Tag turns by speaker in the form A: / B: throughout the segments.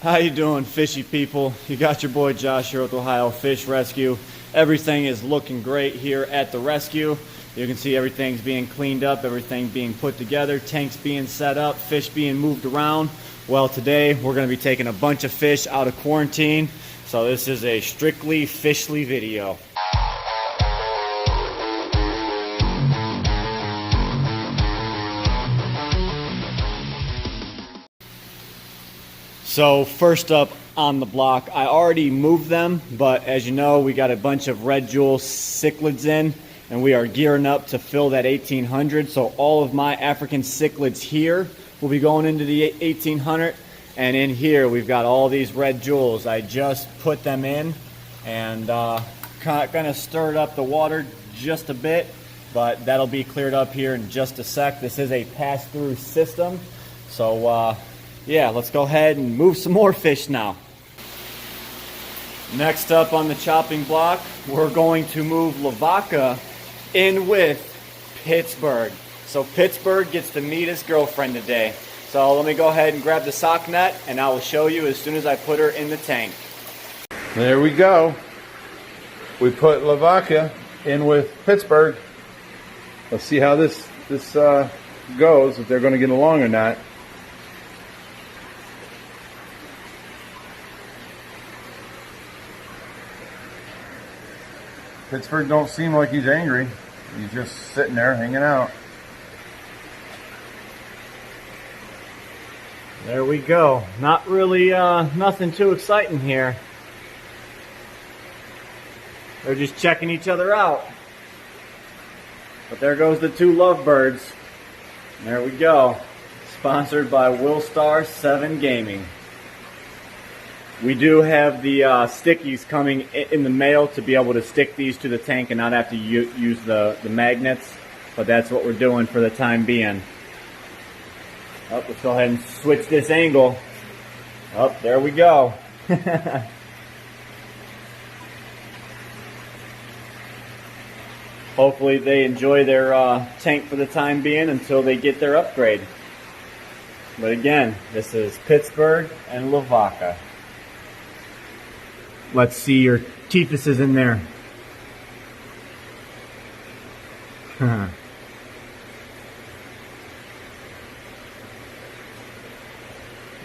A: How you doing, fishy people? You got your boy Josh here with Ohio Fish Rescue. Everything is looking great here at the rescue. You can see everything's being cleaned up, everything being put together, tanks being set up, fish being moved around. Well, today we're going to be taking a bunch of fish out of quarantine, so this is a strictly fishly video. So first up on the block, I already moved them, but as you know, we got a bunch of red Jewels Cichlids in, and we are gearing up to fill that 1800. So all of my African cichlids here will be going into the 1800, and in here we've got all these red Jewels. I just put them in and kind of stirred up the water just a bit, but that'll be cleared up here in just a sec. This is a pass-through system, so yeah, let's go ahead and move some more fish now. Next up on the chopping block, we're going to move Lavaca in with Pittsburgh. So Pittsburgh gets to meet his girlfriend today. So let me go ahead and grab the sock net and I will show you as soon as I put her in the tank.
B: There we go. We put Lavaca in with Pittsburgh. Let's see how this goes, if they're going to get along or not. Pittsburgh don't seem like he's angry. He's just sitting there hanging out.
A: There we go. Not really nothing too exciting here. They're just checking each other out. But there goes the two lovebirds. There we go. Sponsored by Willstar 7 Gaming. We do have the stickies coming in the mail to be able to stick these to the tank and not have to use the magnets, but that's what we're doing for the time being. Oh, let's go ahead and switch this angle. Oh, there we go. Hopefully they enjoy their tank for the time being until they get their upgrade. But again, this is Pittsburgh and Lavaca. Let's see your teethuses in there.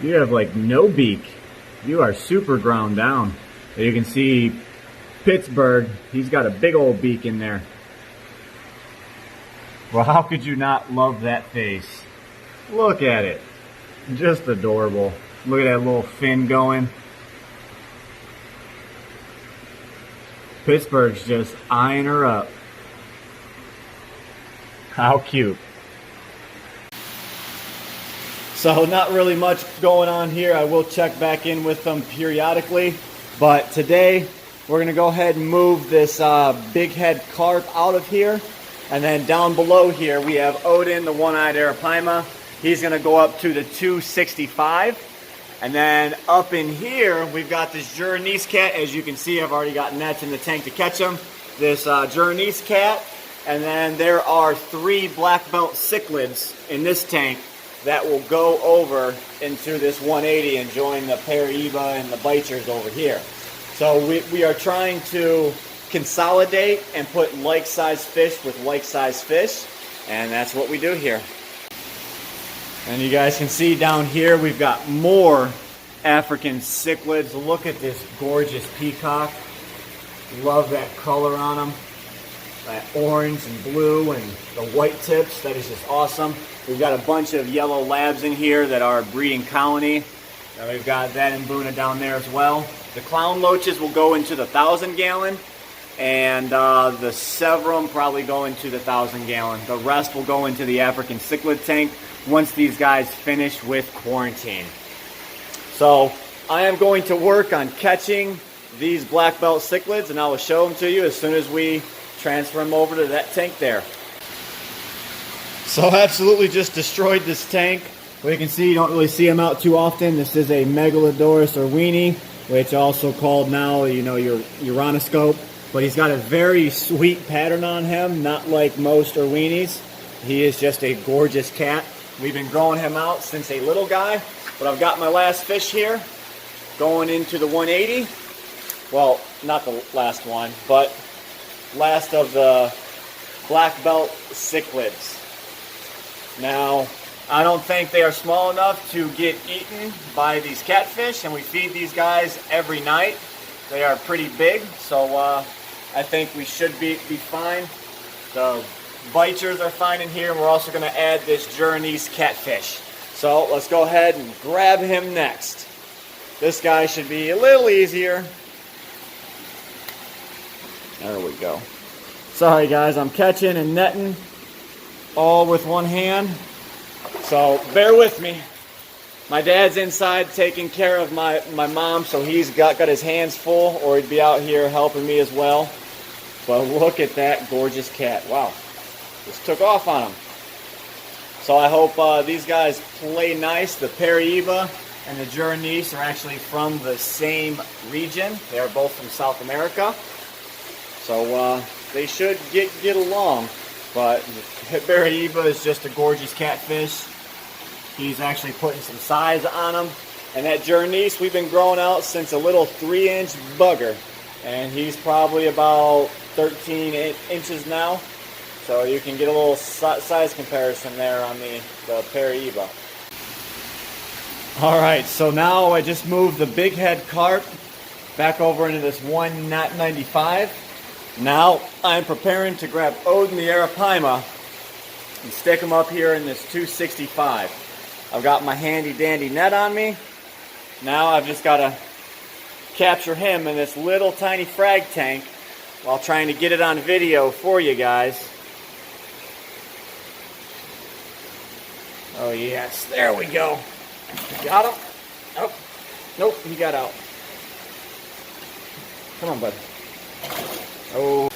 A: You have like no beak. You are super ground down. You can see Pittsburgh, he's got a big old beak in there. Well, how could you not love that face? Look at it. Just adorable. Look at that little fin going. Pittsburgh's just eyeing her up. How cute. So not really much going on here. I will check back in with them periodically. But today we're going to go ahead and move this big head carp out of here. And then down below here we have Odin, the one-eyed arapaima. He's going to go up to the 265. And then up in here, we've got this Jewels cat. As you can see, I've already got nets in the tank to catch them. This Jewels cat. And then there are 3 black belt cichlids in this tank that will go over into this 180 and join the Paraiba and the Bichers over here. So we are trying to consolidate and put like-sized fish with like-sized fish. And that's what we do here. And you guys can see down here we've got more African cichlids. Look at this gorgeous peacock. Love that color on them. That orange and blue and the white tips. That is just awesome. We've got a bunch of yellow labs in here that are a breeding colony. And we've got that in Buna down there as well. The clown loaches will go into the 1,000-gallon. And the Severum probably go into the 1,000-gallon. The rest will go into the African cichlid tank once these guys finish with quarantine. So I am going to work on catching these black belt cichlids, and I will show them to you as soon as we transfer them over to that tank there. So absolutely just destroyed this tank. Well, you can see you don't really see them out too often. This is a Megalodorus orwini, which also called now, you know, your Uranoscope. But he's got a very sweet pattern on him, not like most orwinis. He is just a gorgeous cat. We've been growing him out since a little guy, but I've got my last fish here, going into the 180. Well, not the last one, but last of the black belt cichlids. Now, I don't think they are small enough to get eaten by these catfish, and we feed these guys every night. They are pretty big, so I think we should be fine. The bichers are fine in here, and we're also going to add this Guyanese catfish. So let's go ahead and grab him next. This guy should be a little easier. There we go. Sorry guys, I'm catching and netting all with one hand. So bear with me. My dad's inside taking care of my mom, so he's got his hands full, or he'd be out here helping me as well. But look at that gorgeous cat. Wow, just took off on him. So I hope these guys play nice. The Paraiba and the Guyanese are actually from the same region. They are both from South America. So they should get along. But Paraiba is just a gorgeous catfish. He's actually putting some size on him. And that Guyanese we've been growing out since a little 3-inch bugger. And he's probably about 13 inches now. So you can get a little size comparison there on the Paraiba. Alright, so now I just moved the big head carp back over into this 1.95. Now I'm preparing to grab Odin the Arapaima and stick him up here in this 265. I've got my handy dandy net on me. Now I've just got to capture him in this little tiny frag tank while trying to get it on video for you guys. Oh yes, there we go. Got him. Oh, nope, he got out. Come on, bud. Oh.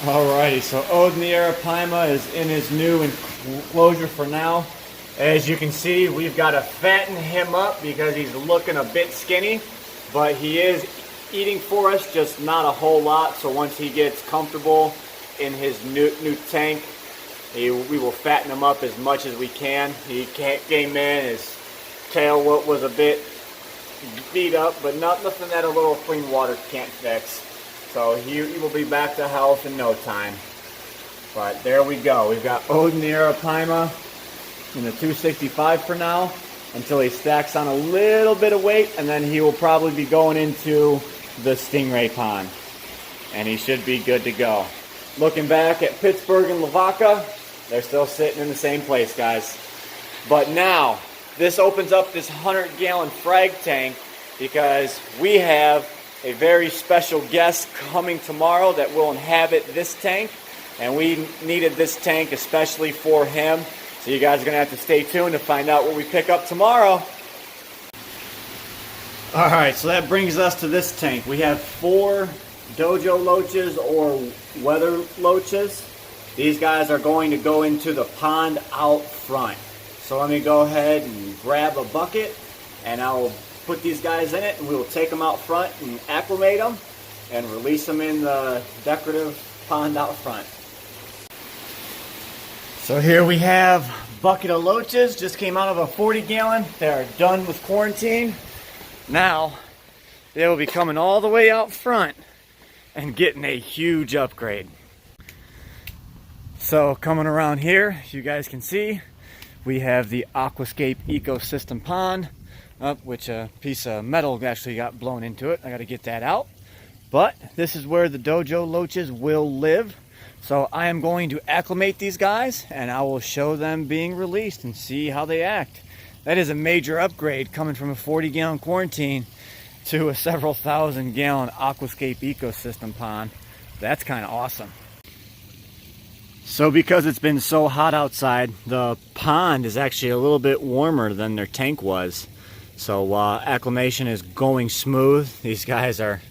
A: Alrighty, so Odin the Arapaima is in his new enclosure for now. As you can see, we've got to fatten him up because he's looking a bit skinny, but he is eating for us, just not a whole lot. So once he gets comfortable in his new tank, we will fatten him up as much as we can. He came in, his tail was a bit beat up, but nothing that a little clean water can't fix. So he will be back to health in no time. But there we go. We've got Odin the Arapaima in the 265 for now until he stacks on a little bit of weight, and then he will probably be going into the stingray pond. And he should be good to go. Looking back at Pittsburgh and Lavaca, they're still sitting in the same place, guys. But now, this opens up this 100-gallon frag tank because we have a very special guest coming tomorrow that will inhabit this tank. And we needed this tank especially for him. So you guys are going to have to stay tuned to find out what we pick up tomorrow. Alright, so that brings us to this tank. We have 4 dojo loaches or weather loaches. These guys are going to go into the pond out front. So let me go ahead and grab a bucket and I'll put these guys in it and we will take them out front and acclimate them and release them in the decorative pond out front. So here we have a bucket of loaches, just came out of a 40-gallon. They are done with quarantine. Now they will be coming all the way out front and getting a huge upgrade. So coming around here, you guys can see, we have the Aquascape ecosystem pond, which a piece of metal actually got blown into it. I got to get that out. But this is where the dojo loaches will live. So I am going to acclimate these guys and I will show them being released and see how they act. That is a major upgrade coming from a 40-gallon quarantine to a several thousand-gallon Aquascape ecosystem pond. That's kind of awesome. So because it's been so hot outside, the pond is actually a little bit warmer than their tank was. So acclimation is going smooth. These guys are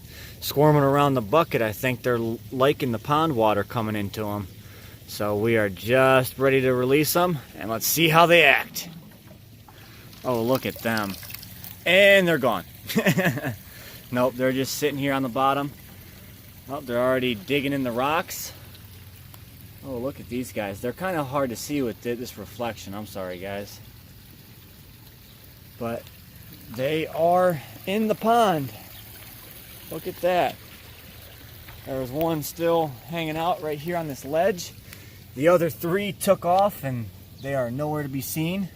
A: squirming around the bucket. I think they're liking the pond water coming into them. So we are just ready to release them and let's see how they act. Oh, look at them. And they're gone. Nope, they're just sitting here on the bottom. Oh, they're already digging in the rocks. Oh, look at these guys. They're kind of hard to see with this reflection. I'm sorry, guys. But they are in the pond. Look at that. There's one still hanging out right here on this ledge. The other 3 took off and they are nowhere to be seen.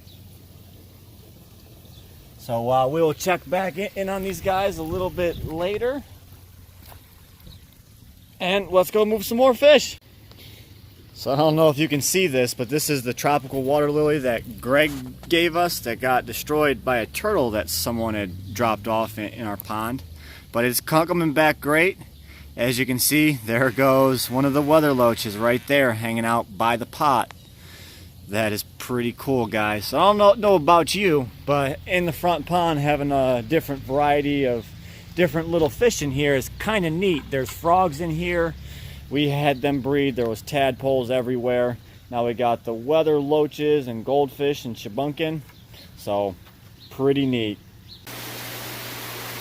A: So we'll check back in on these guys a little bit later. And let's go move some more fish. So I don't know if you can see this, but this is the tropical water lily that Greg gave us that got destroyed by a turtle that someone had dropped off in our pond. But it's coming back great. As you can see, there goes one of the weather loaches right there hanging out by the pot. That is pretty cool, guys. So I don't know about you, but in the front pond having a different variety of different little fish in here is kind of neat. There's frogs in here. We had them breed. There was tadpoles everywhere. Now we got the weather loaches and goldfish and shabunkin. So pretty neat.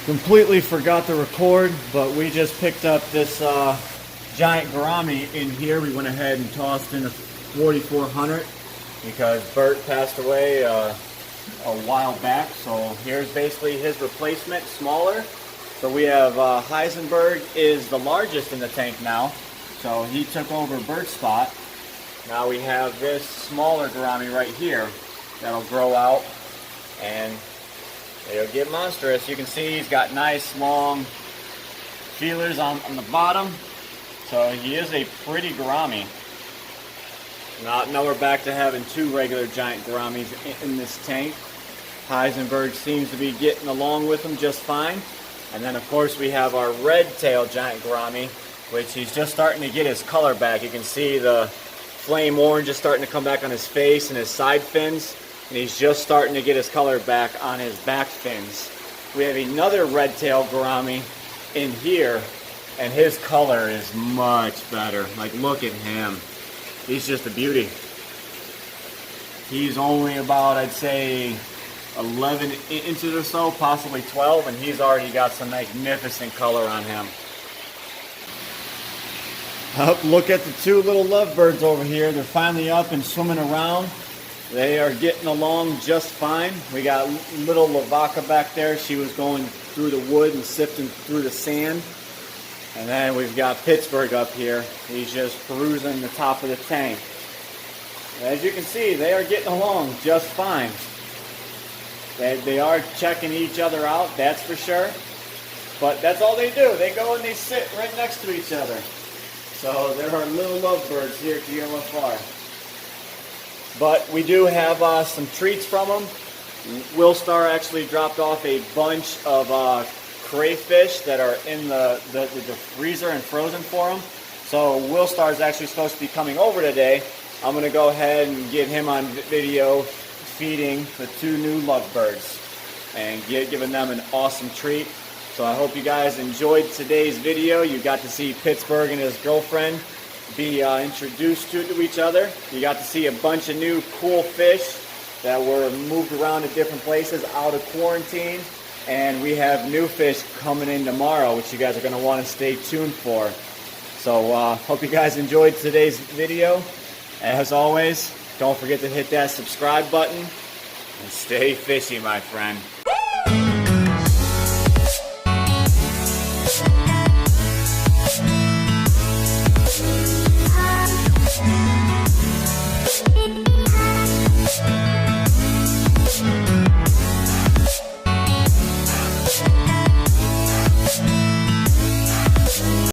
A: Completely forgot to record, but we just picked up this giant gourami in here. We went ahead and tossed in a 4400 because Bert passed away a while back. So here's basically his replacement, smaller. So we have Heisenberg is the largest in the tank now. So he took over Bert's spot. Now we have this smaller gourami right here that'll grow out and it'll get monstrous. You can see he's got nice long feelers on the bottom. So he is a pretty gourami. Now we're back to having 2 regular giant gouramis in this tank. Heisenberg seems to be getting along with them just fine. And then of course we have our Redtail giant gourami, which he's just starting to get his color back. You can see the flame orange is starting to come back on his face and his side fins. And he's just starting to get his color back on his back fins. We have another Redtail gourami in here, and his color is much better. Like, look at him. He's just a beauty. He's only about, I'd say, 11 inches or so, possibly 12, and he's already got some magnificent color on him. Look at the 2 little lovebirds over here. They're finally up and swimming around. They are getting along just fine. We got little Lavaca back there. She was going through the wood and sifting through the sand. And then we've got Pittsburgh up here. He's just perusing the top of the tank. As you can see, they are getting along just fine. They are checking each other out, that's for sure. But that's all they do. They go and they sit right next to each other. So there are little lovebirds here to your afar. But we do have some treats from them. Willstar actually dropped off a bunch of crayfish that are in the freezer and frozen for them. So Willstar is actually supposed to be coming over today. I'm going to go ahead and get him on video feeding the 2 new lovebirds and giving them an awesome treat. So I hope you guys enjoyed today's video. You got to see Pittsburgh and his girlfriend be introduced to each other. You got to see a bunch of new cool fish that were moved around to different places out of quarantine. And we have new fish coming in tomorrow, which you guys are going to want to stay tuned for. So hope you guys enjoyed today's video. As always, don't forget to hit that subscribe button and stay fishy, my friend.